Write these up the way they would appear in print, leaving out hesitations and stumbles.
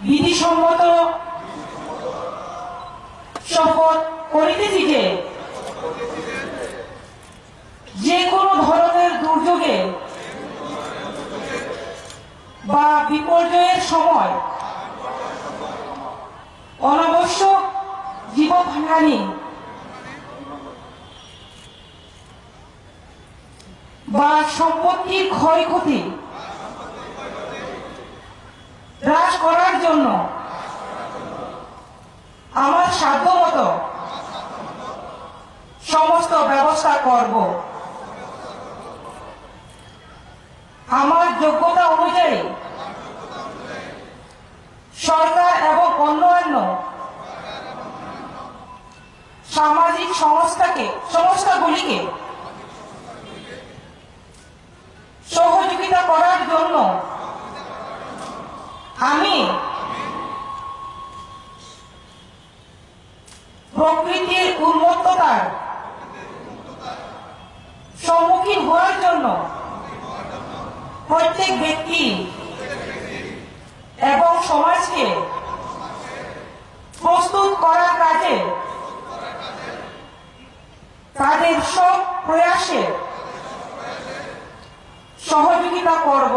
বিধিসম্মত শপথ করিতেছি যে কোনো ধরনের দুর্যোগে বা বিপর্যয়ের সময় অনাবশ্যক জীবনহানি বা সম্পত্তির ক্ষয়ক্ষতি হ্রাস করার জন্য আমার সাধ্যমতো সমস্ত ব্যবস্থা করব। আমার যোগ্যতা অনুযায়ী সরকার এবং অন্যান্য সামাজিক সংস্থাগুলিকে সহযোগিতা করার জন্য আমি প্রকৃতির উন্মত্ততার সম্মুখীন হওয়ার জন্য প্রত্যেক ব্যক্তি এবং সমাজকে প্রস্তুত করার কাজে তাদের সব প্রয়াসে সহযোগিতা করব।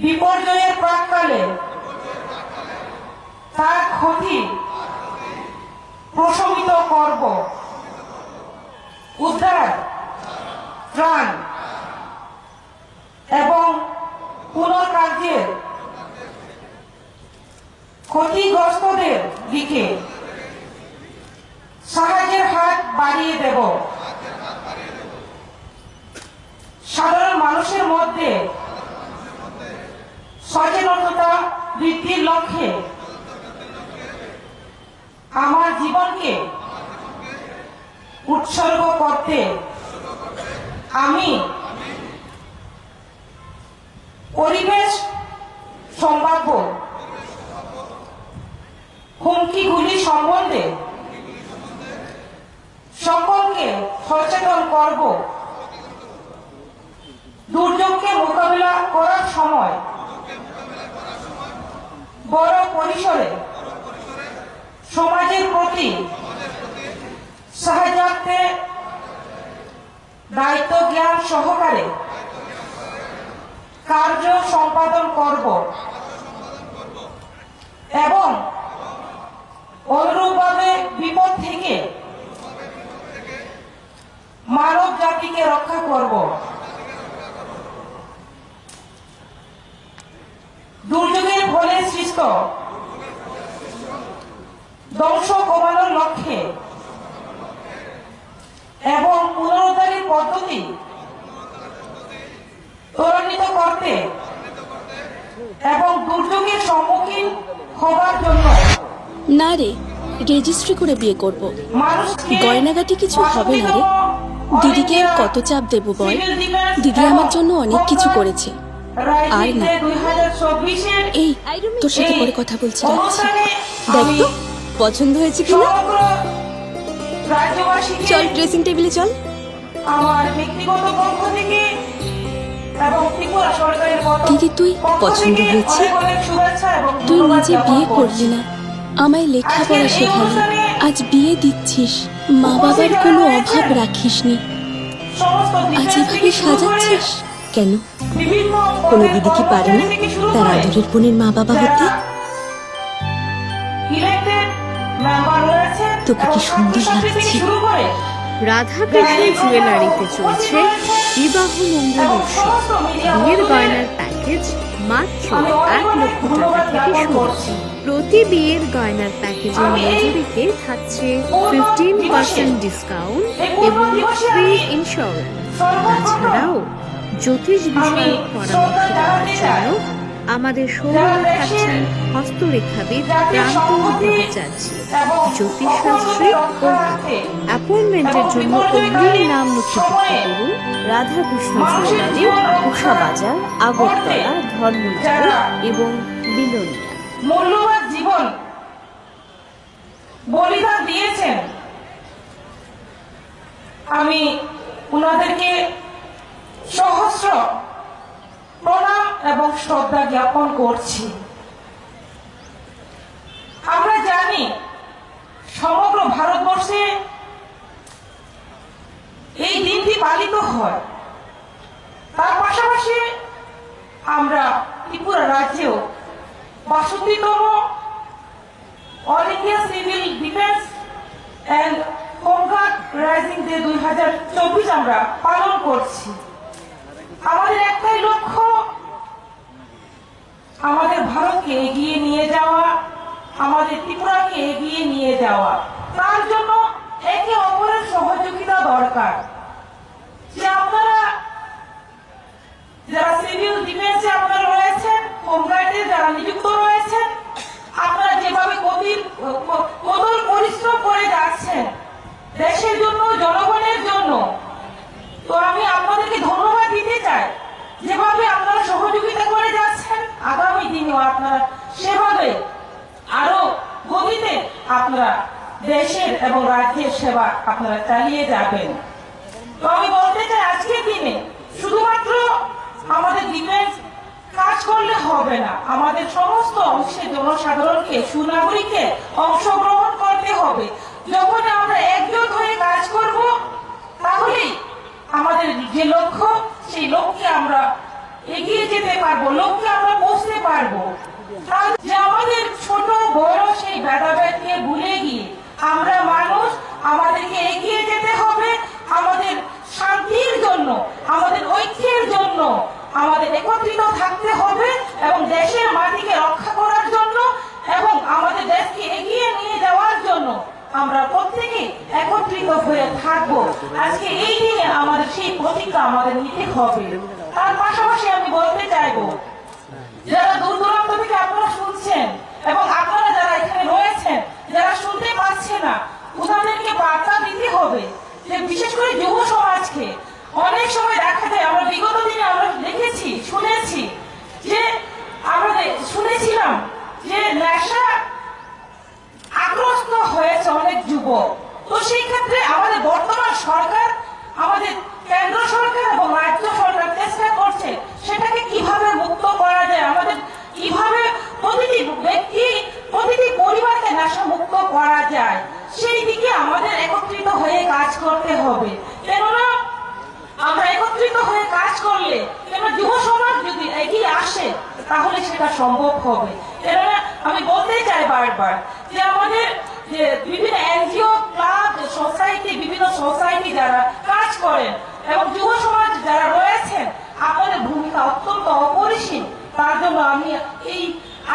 বিপর্যয়ের প্রাক্কালে তার ক্ষতি প্রশমিত করব। উদ্ধার, ত্রাণ এবং পুনর্কার্যের ক্ষতিগ্রস্তদের দিকে সাহায্যের হাত বাড়িয়ে দেব। সাধারণ মানুষের মধ্যে সচেতনতা বৃদ্ধির লক্ষ্যে আমার জীবনকে উৎসর্গ করতে আমি পরিবেশ সম্ভাব্য হুমকিগুলি সম্বন্ধে সকলকে সচেতন করব। দুর্যোগকে মোকাবিলা করার সময় বড় পরিসরে সমাজের প্রতি সাহায্যার্থে দায়িত্ব জ্ঞান সহকারে কার্য সম্পাদন করব এবং অনুরূপভাবে বিপদ থেকে মানব জাতিকে রক্ষা করব। দুর্যোগের ফলে সৃষ্ট ধ্বংস কমানোর লক্ষ্যে এবং পুনরুদ্ধারের পদ্ধতি ত্বরান্বিত করতে এবং দুর্যোগের সম্মুখীন হবার জন্য না রে, রেজিস্ট্রি করে বিয়ে করব। গয়নাগাটি কিছু হবে না রে। দিদিকে আর কত চাপ দেব বল? দিদি আমার জন্য অনেক কিছু করেছে। আর না, এই তোর সাথে পরে কথা বলছি, রাখছি। দেখ তো পছন্দ হয়েছে কিনা। চল ড্রেসিং টেবিলে চল। আমার ব্যক্তিগত পক্ষ থেকে এবং ত্রিপুরা সরকারের দিদি তুই পছন্দ হয়েছে? তুই নিজে বিয়ে করলি না, আমায় লেখাপড়া শেখালি, আজ বিয়ে দিচ্ছিস, মা বাবার কোনো অভাব রাখিসনি, আজ এভাবে সাজাচ্ছিস কেন? কোনো দিদি কি পারে না তার আদরের বোনের মা বাবা হতে? তোকে কি সুন্দর লাগছে। রাধাকৃষ্ণ জুয়েলারিতে চলছে বিবাহ মঙ্গল উৎসব। বিয়ের গয়নার প্যাকেজ মাত্র 1 লক্ষ টাকা থেকে শুরু। প্রতি বিয়ের গয়নার প্যাকেজের মজুরিতে থাকছে 15% ডিসকাউন্ট এবং ফ্রি ইন্স্যুরেন্স। তাছাড়াও জ্যোতিষ বিষয়ক পরামর্শ দেওয়ার জন্য আমাদের শোরুমে থাকছেন হস্তরেখাবিদ প্রান্ত ভট্টাচার্য, জ্যোতিষশাস্ত্রী কলকাতা। অ্যাপয়েন্টমেন্টের জন্য অগ্রিম নাম নথিভুক্ত করুন রাধাকৃষ্ণ জুয়েলারি, উষা বাজার, আগরতলা, ধর্মনগর এবং বিলোনিয়া। মূল্যবান জীবন বলিদান দিয়েছেন, আমি উনাদেরকে সহস্র প্রণাম এবং শ্রদ্ধা জ্ঞাপন করছি। আমরা জানি সমগ্র ভারতবর্ষে এই দিনটি পালিত হয়। তার পাশাপাশি আমরা ত্রিপুরা রাজ্যেও ৬২তম all India civil defence and home guard raising day ২০২৪ আমরা পালন করছি। আমাদের একটাই লক্ষ্য, আমাদের ভারতকে এগিয়ে নিয়ে যাওয়া, আমাদের ত্রিপুরাকে এগিয়ে নিয়ে যাওয়া। তার জন্য একে অপরের সহযোগিতা দরকার। যে আপনারা যারা সিভিল ডিফেন্সে আপনারা রয়েছেন, হোমগার্ডে যারা নিযুক্ত রয়েছেন, আপনারা যেভাবে কঠোর পরিশ্রম করে যাচ্ছেন দেশের জন্য, জনগণের জন্য, তো আমি আপনাদেরকে ধন্যবাদ দিতে চাই। যেভাবে আপনারা সহযোগিতা করে যাচ্ছেন, আগামী দিনেও আপনারা সেভাবে আরো গতিতে আপনারা দেশের এবং রাজ্যের সেবা আপনারা চালিয়ে যাবেন। তো আমি বলতে চাই, আজকের দিনে শুধুমাত্র আমাদের ডিফেন্স কাজ করলে হবে না, আমাদের সমস্ত অংশের জনসাধারণকে, সুনাগরিককে অংশগ্রহণ করতে হবে। যখন আমরা একজোট হয়ে কাজ করব, তাহলেই আমাদের যে লক্ষ্য, সেই লক্ষ্যে আমরা এগিয়ে যেতে পারবো, লক্ষ্যে আমরা পৌঁছতে পারবো। যে আমাদের ছোট বড় সেই ভেদাভেদকে ভুলে গিয়ে আমরা মানুষ, আমাদেরকে এগিয়ে যেতে হবে। আমাদের শান্তির জন্য, আমাদের ঐক্যের জন্য আমাদের একত্রিত থাকতে হবে এবং দেশের মাটিকে রক্ষা করার জন্য এবং আমাদের দেশকে এগিয়ে নিয়ে যাওয়ার জন্য আমরা প্রত্যেকে একত্রিত হয়ে থাকবো। আজকে এই দিনে আমাদের সেই প্রতিজ্ঞা আমাদের নিতে হবে। তার পাশাপাশি আমি বলতে চাইবো, যারা দূর দূরান্ত থেকে আপনারা শুনছেন এবং আপনারা যারা এখানে রয়েছেন, যারা শুনতে পাচ্ছে না, ওনাদেরকে বার্তা দিতে হবে যে বিশেষ করে যুব সমাজকে। অনেক সময় দেখা যায়, আমরা বিগত দিনে আমরা দেখেছি, শুনেছি যে আমরা শুনেছিলাম যে নেশা আগ্রস্ত হয়েছে অনেক যুবক। তো সেই ক্ষেত্রে আমাদের বর্তমান সরকার, আমাদের কেন্দ্র সরকার এবং রাজ্য সরকার চেষ্টা করছে সেটাকে কিভাবে মুক্ত করা যায়, আমাদের কিভাবে প্রতিটি ব্যক্তি, প্রতিটি পরিবারকে নেশা মুক্ত করা যায়, সেই দিকে আমাদের একত্রিত হয়ে কাজ করতে হবে। কেননা আমরা একত্রিত হয়ে কাজ করলে, কেননা যুব সমাজ যদি এগিয়ে আসে তাহলে সেটা সম্ভব হবে। কেননা আমি বলতে চাই বারবার যে আমাদের যে বিভিন্ন এনজিও, ক্লাব, সোসাইটি, বিভিন্ন সোসাইটি যারা কাজ করেন এবং যুব সমাজ যারা রয়েছেন, আপনাদের ভূমিকা অত্যন্ত অপরিসীম। তার জন্য আমি এই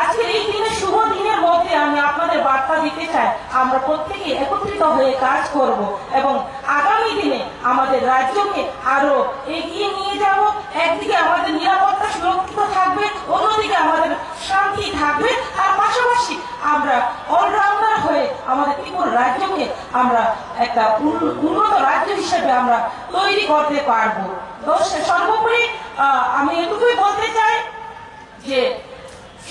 আজকের এই দিনের শুভ দিনের মধ্যে আমি আপনাদের বার্তা দিতে চাই, আমরা প্রত্যেকে একত্রিত হয়ে কাজ করব এবং আগামী দিনে আমাদের রাজ্যকে আরো এগিয়ে নিয়ে যাব। একদিকে আমাদের নিরাপত্তা সুরক্ষিত থাকবে, অন্যদিকে আমাদের শান্তি থাকবে, আর পাশাপাশি আমরা অলরাউন্ডার হয়ে আমাদের ত্রিপুরা রাজ্যকে আমরা একটা উন্নত রাজ্য হিসেবে আমরা তৈরি করতে পারবো। তো সর্বোপরি আমি এটুকুই বলতে চাই যে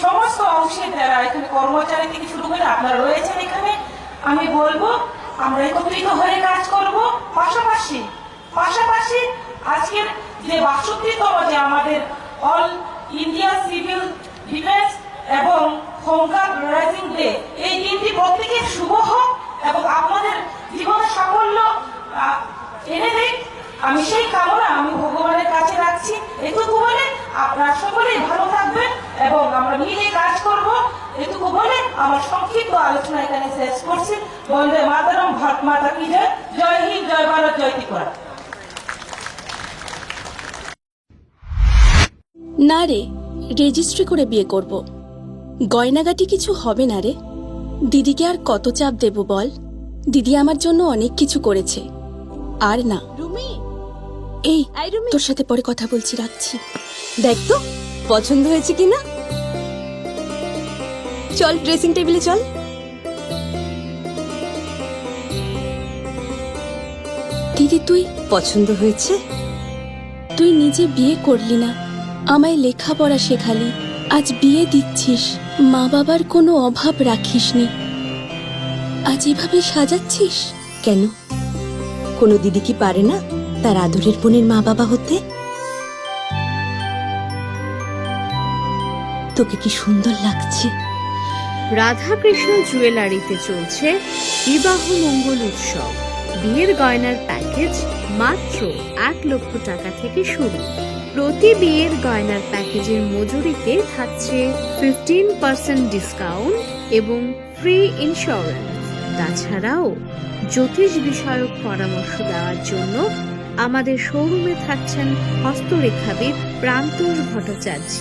সমস্ত অংশের যারা এখানে কর্মচারী থেকে শুরু করে আপনারা রয়েছেন এখানে, আমি বলবো আমরা একত্রিত হয়ে কাজ করব। পাশাপাশি আজকের যে ৬২তম যে আমাদের অল ইন্ডিয়া সিভিল ডিফেন্স এবং হোমগার্ড রাইজিং ডে, এই দিনটি প্রত্যেকের শুভ হোক এবং আপনাদের জীবনে সাফল্য এনে দিক, আমি সেই কামনা আমি ভগবানের কাছে রাখছি। এটুকু বলে আপনারা সকলেই ভালো থাকবেন এবং আমরা মিলে কাজ করব। এটুকু বলে আমার সংক্ষিপ্ত আলোচনা এখানে শেষ করছি। বন্দে মাতরম, ভারত মাতা কি জয়। জয় হিন্দ, জয় ভারত, জয় ত্রিপুরা। না রে, রেজিস্ট্রি করে বিয়ে করব। গয়নাগাটি কিছু হবে না রে। দিদিকে আর কত চাপ দেব বল? দিদি আমার জন্য অনেক কিছু করেছে। আর না, এই তোর সাথে পরে কথা বলছি, রাখছি। দেখ তো পছন্দ হয়েছে কিনা। চল ড্রেসিং টেবিলে চল। দিদি তুই পছন্দ হয়েছে? তুই নিজে বিয়ে করলি না, আমায় লেখাপড়া শেখালি, আজ বিয়ে দিচ্ছিস, মা বাবার কোনো অভাব রাখিসনি, আজ এভাবে সাজাচ্ছিস কেন? কোনো দিদি কি পারে না তার আদরের বোনের মা বাবা হতে? তোকে কি সুন্দর লাগছে। রাধাকৃষ্ণ জুয়েলারিতে চলছে বিবাহ মঙ্গল উৎসব। বিয়ের গয়নার প্যাকেজ মাত্র 1 লক্ষ টাকা থেকে শুরু। প্রতি বিয়ের গয়নার প্যাকেজের মজুরিতে থাকছে 15% ডিসকাউন্ট এবং ফ্রি ইন্স্যুরেন্স। তাছাড়াও জ্যোতিষ বিষয়ক পরামর্শ দেওয়ার জন্য আমাদের শোরুমে থাকছেন হস্তরেখাবিদ প্রান্তোষ ভট্টাচার্য,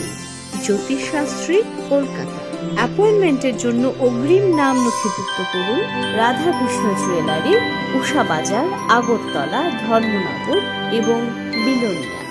জ্যোতিষশাস্ত্রী, কলকাতা। অ্যাপয়েন্টমেন্টের জন্য অগ্রিম নাম নথিভুক্ত করুন রাধাকৃষ্ণ জুয়েলারি, উষা বাজার, আগরতলা, ধর্মনগর এবং বিলোনিয়া।